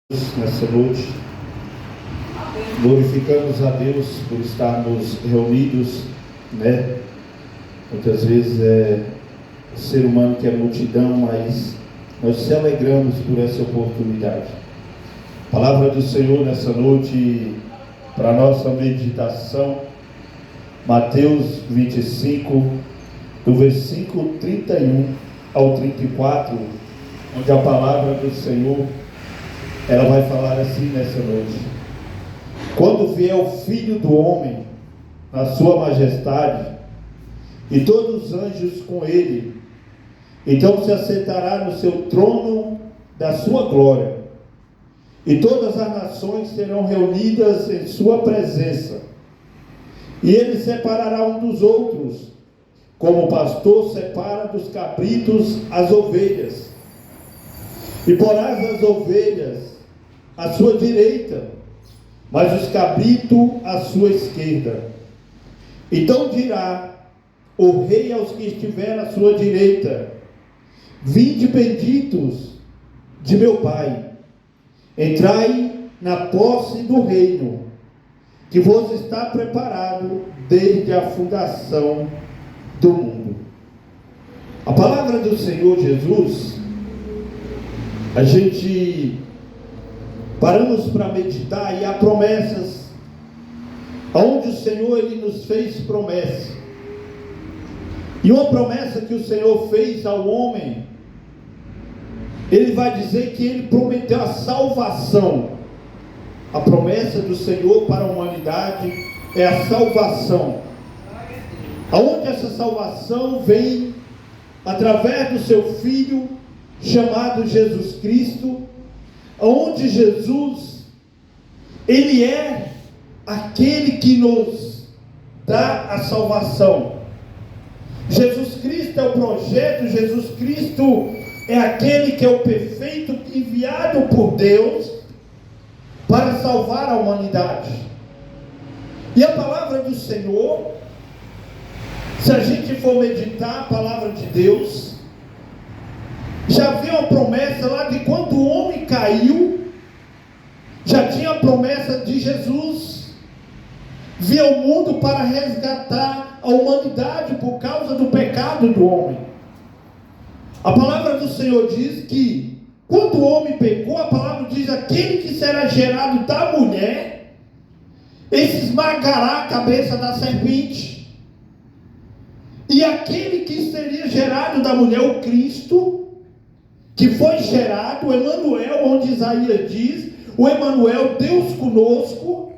Nessa noite, glorificamos a Deus por estarmos reunidos, né? Muitas vezes o ser humano que é multidão, mas nós se alegramos por essa oportunidade. Palavra do Senhor nessa noite, para nossa meditação, Mateus 25, do versículo 31 ao 34, onde a palavra do Senhor, ela vai falar assim nessa noite: quando vier o Filho do Homem na sua majestade, e todos os anjos com ele, então se assentará no seu trono da sua glória, e todas as nações serão reunidas em sua presença, e ele separará um dos outros, como o pastor separa dos cabritos as ovelhas, e porás as ovelhas à sua direita, mas os cabritos à sua esquerda. Então dirá o rei aos que estiver à sua direita: vinde benditos de meu Pai, entrai na posse do reino que vos está preparado desde a fundação do mundo. A palavra do Senhor Jesus, a gente paramos para meditar, e há promessas, onde o Senhor ele nos fez promessa. E uma promessa que o Senhor fez ao homem, ele vai dizer que ele prometeu a salvação. A promessa do Senhor para a humanidade é a salvação. Aonde essa salvação vem através do seu Filho chamado Jesus Cristo, onde Jesus, ele é aquele que nos dá a salvação. Jesus Cristo é o projeto, Jesus Cristo é aquele que é o perfeito enviado por Deus para salvar a humanidade. E a palavra do Senhor, se a gente for meditar a palavra de Deus, já havia uma promessa lá de quando o homem caiu, já tinha a promessa de Jesus vir ao mundo para resgatar a humanidade por causa do pecado do homem. A palavra do Senhor diz que quando o homem pecou, a palavra diz: aquele que será gerado da mulher, esse esmagará a cabeça da serpente. E aquele que seria gerado da mulher, o Cristo, que foi gerado, o Emanuel, onde Isaías diz, o Emanuel, Deus conosco,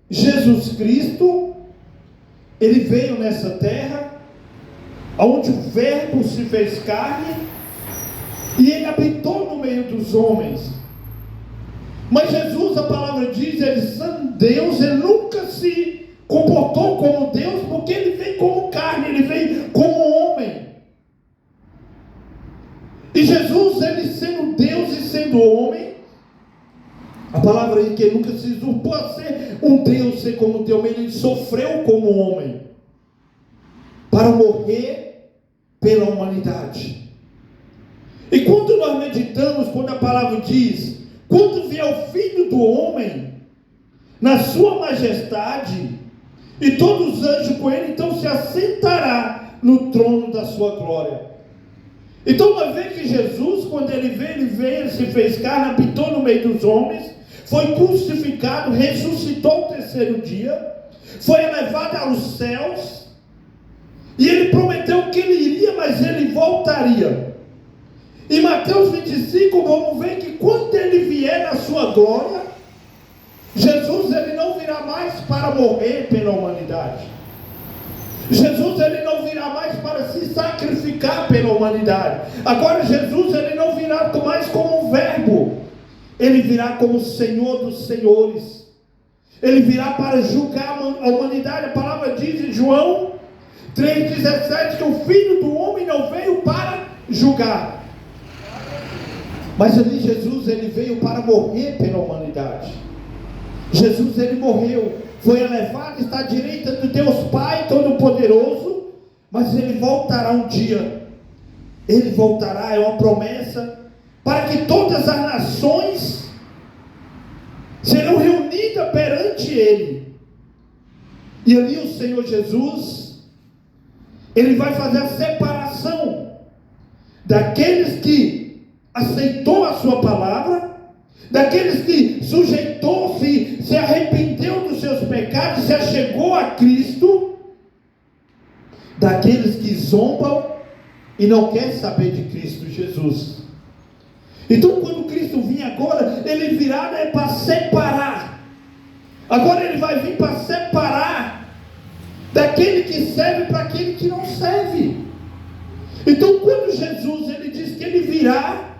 Jesus Cristo, ele veio nessa terra, onde o Verbo se fez carne, e ele habitou no meio dos homens. Mas Jesus, a palavra diz, ele sendo Deus, ele nunca se comportou como Deus, porque ele veio como carne, ele veio como homem. E Jesus, ele sendo Deus e sendo homem, a palavra diz que ele nunca se usurpou a ser um Deus, ser como Deus, mas ele sofreu como homem, para morrer pela humanidade. E quando nós meditamos, quando a palavra diz, quando vier o Filho do Homem, na sua majestade, e todos os anjos com ele, então se assentará no trono da sua glória. Então nós vemos que Jesus, quando ele veio, ele se fez carne, habitou no meio dos homens, foi crucificado, ressuscitou no terceiro dia, foi elevado aos céus, e ele prometeu que ele iria, mas ele voltaria. Em Mateus 25, vamos ver que quando ele vier na sua glória, Jesus ele não virá mais para morrer pela humanidade. Jesus ele não virá mais para se sacrificar pela humanidade. Agora Jesus ele não virá mais como um verbo, ele virá como Senhor dos senhores. Ele virá para julgar a humanidade. A palavra diz em João 3,17 que o Filho do Homem não veio para julgar, mas ali Jesus ele veio para morrer pela humanidade. Jesus ele morreu, foi elevado, está à direita do Deus Pai Todo-Poderoso, mas ele voltará um dia. Ele voltará, é uma promessa, para que todas as nações ele. E ali o Senhor Jesus, ele vai fazer a separação daqueles que aceitou a sua palavra, daqueles que sujeitou-se, se arrependeu dos seus pecados, se achegou a Cristo, daqueles que zombam e não querem saber de Cristo Jesus. Então quando Cristo vir agora, ele virá para separar. Agora ele vai vir para separar daquele que serve para aquele que não serve. Então quando Jesus, ele diz que ele virá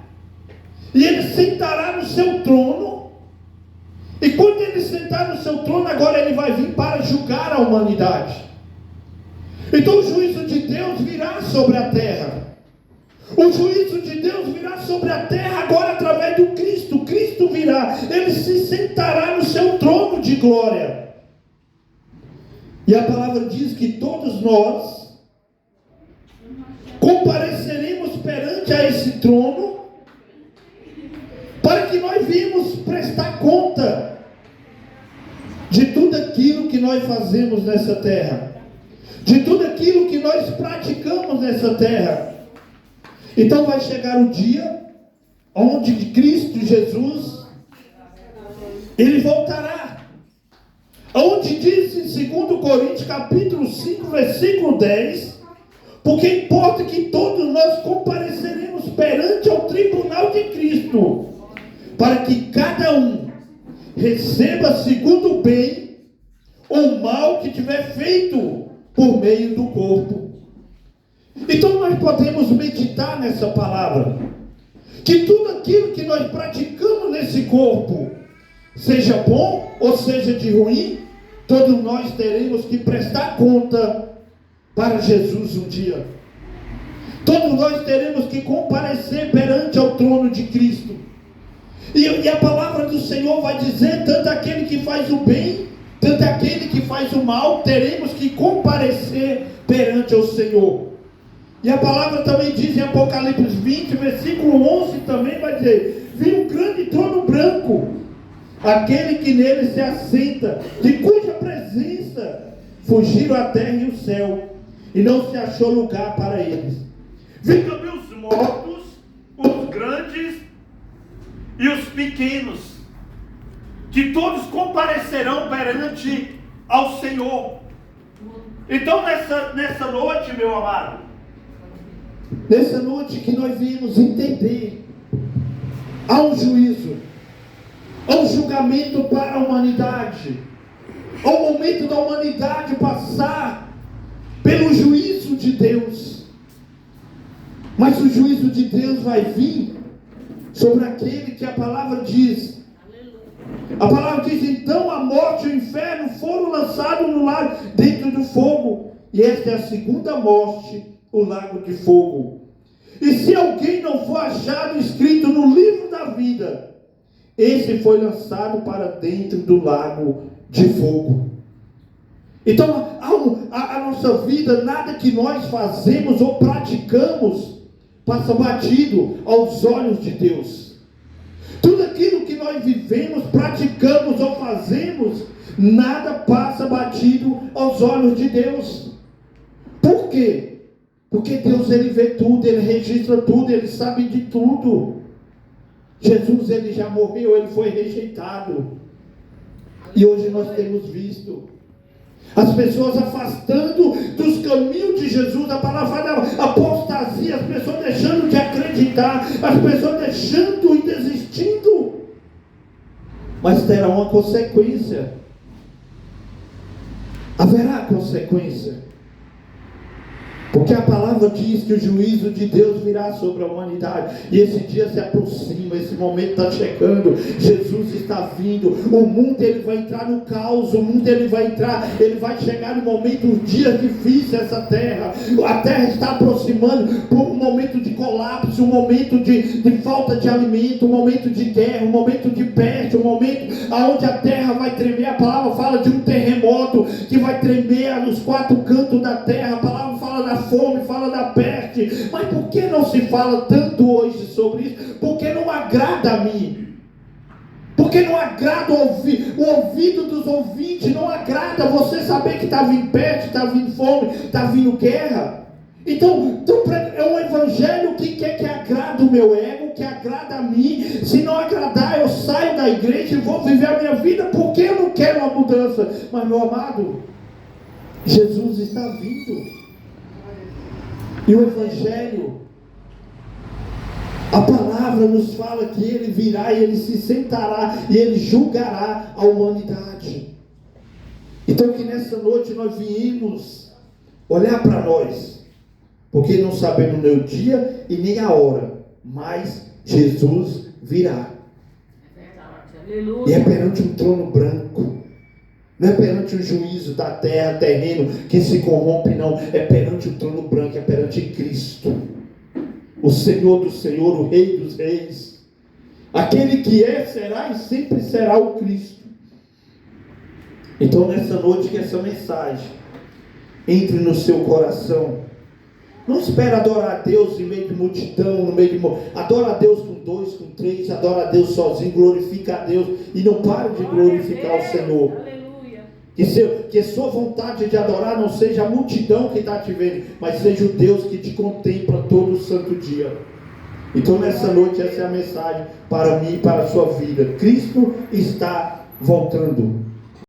e ele sentará no seu trono, e quando ele sentar no seu trono, agora ele vai vir para julgar a humanidade. Então o juízo de Deus virá sobre a terra. O juízo de Deus virá sobre a terra agora através do Cristo. Cristo virá, ele se sentará no seu trono de glória. E a palavra diz que todos nós compareceremos perante a esse trono, para que nós viemos prestar conta de tudo aquilo que nós fazemos nessa terra, de tudo aquilo que nós praticamos nessa terra. Então vai chegar o dia onde Cristo Jesus, ele voltará, onde diz em 2 Coríntios capítulo 5 versículo 10, porque importa que todos nós compareceremos perante ao tribunal de Cristo, para que cada um receba segundo o bem ou mal que tiver feito por meio do corpo. Então nós podemos meditar nessa palavra, que tudo aquilo que nós praticamos nesse corpo, seja bom ou seja de ruim, todos nós teremos que prestar conta para Jesus um dia. Todos nós teremos que comparecer perante ao trono de Cristo. E a palavra do Senhor vai dizer, tanto aquele que faz o bem, tanto aquele que faz o mal, teremos que comparecer perante o Senhor. E a palavra também diz em Apocalipse 20, versículo 11, também vai dizer: vi um grande trono branco, aquele que nele se assenta, de cuja presença fugiram a terra e o céu, e não se achou lugar para eles. Vi também os mortos, os grandes e os pequenos, que todos comparecerão perante ao Senhor. Então nessa noite, meu amado, nessa noite que nós viemos entender, há um juízo, há um julgamento para a humanidade, há um momento da humanidade passar pelo juízo de Deus, mas o juízo de Deus vai vir sobre aquele que a palavra diz. A palavra diz: então a morte e o inferno foram lançados no lago, dentro do fogo, e esta é a segunda morte, o lago de fogo. E se alguém não for achado escrito no livro da vida, esse foi lançado para dentro do lago de fogo. Então a nossa vida, nada que nós fazemos ou praticamos passa batido aos olhos de Deus. Tudo aquilo que nós vivemos, praticamos ou fazemos, nada passa batido aos olhos de Deus. Por quê? Porque Deus, ele vê tudo, ele registra tudo, ele sabe de tudo. Jesus, ele já morreu, ele foi rejeitado. E hoje nós temos visto as pessoas afastando dos caminhos de Jesus. A palavra fala da apostasia, as pessoas deixando de acreditar, as pessoas deixando e desistindo. Mas terá uma consequência. Haverá consequência. Porque a palavra diz que o juízo de Deus virá sobre a humanidade. E esse dia se aproxima, esse momento está chegando. Jesus está vindo. O mundo, ele vai entrar no caos. O mundo, ele vai chegar no momento, um dia difícil essa terra. A terra está aproximando por um momento de colapso, um momento de falta de alimento, um momento de guerra, um momento de peste, um momento onde a terra vai tremer. A palavra fala de um terremoto que vai tremer nos quatro cantos da terra. A palavra fala da fome, fala da peste. Mas por que não se fala tanto hoje sobre isso? Porque não agrada a mim. Por Porque não agrada o ouvido dos ouvintes, não agrada você saber que está vindo peste, está vindo fome, está vindo guerra. Então é um evangelho que quer que agrada o meu ego, que agrada a mim. Se não agradar, eu saio da igreja e vou viver a minha vida, porque eu não quero uma mudança. Mas, meu amado, Jesus está vindo. E o evangelho, a palavra nos fala que ele virá e ele se sentará e ele julgará a humanidade. Então que nessa noite nós viemos olhar para nós, porque não sabemos nem o dia e nem a hora, mas Jesus virá. É verdade, aleluia. E é perante um trono branco. Não é perante o juízo da terra, terreno, que se corrompe, não. É perante o trono branco, é perante Cristo. O Senhor do Senhor, o Rei dos Reis. Aquele que é, será e sempre será o Cristo. Então nessa noite que essa mensagem entre no seu coração. Não espera adorar a Deus em meio de multidão, no meio de... Adora a Deus com 2, com 3, adora a Deus sozinho, glorifica a Deus e não pare de glorificar o Senhor. Aleluia. Que a sua vontade de adorar não seja a multidão que está te vendo, mas seja o Deus que te contempla todo o santo dia. Então nessa noite essa é a mensagem para mim e para a sua vida. Cristo está voltando.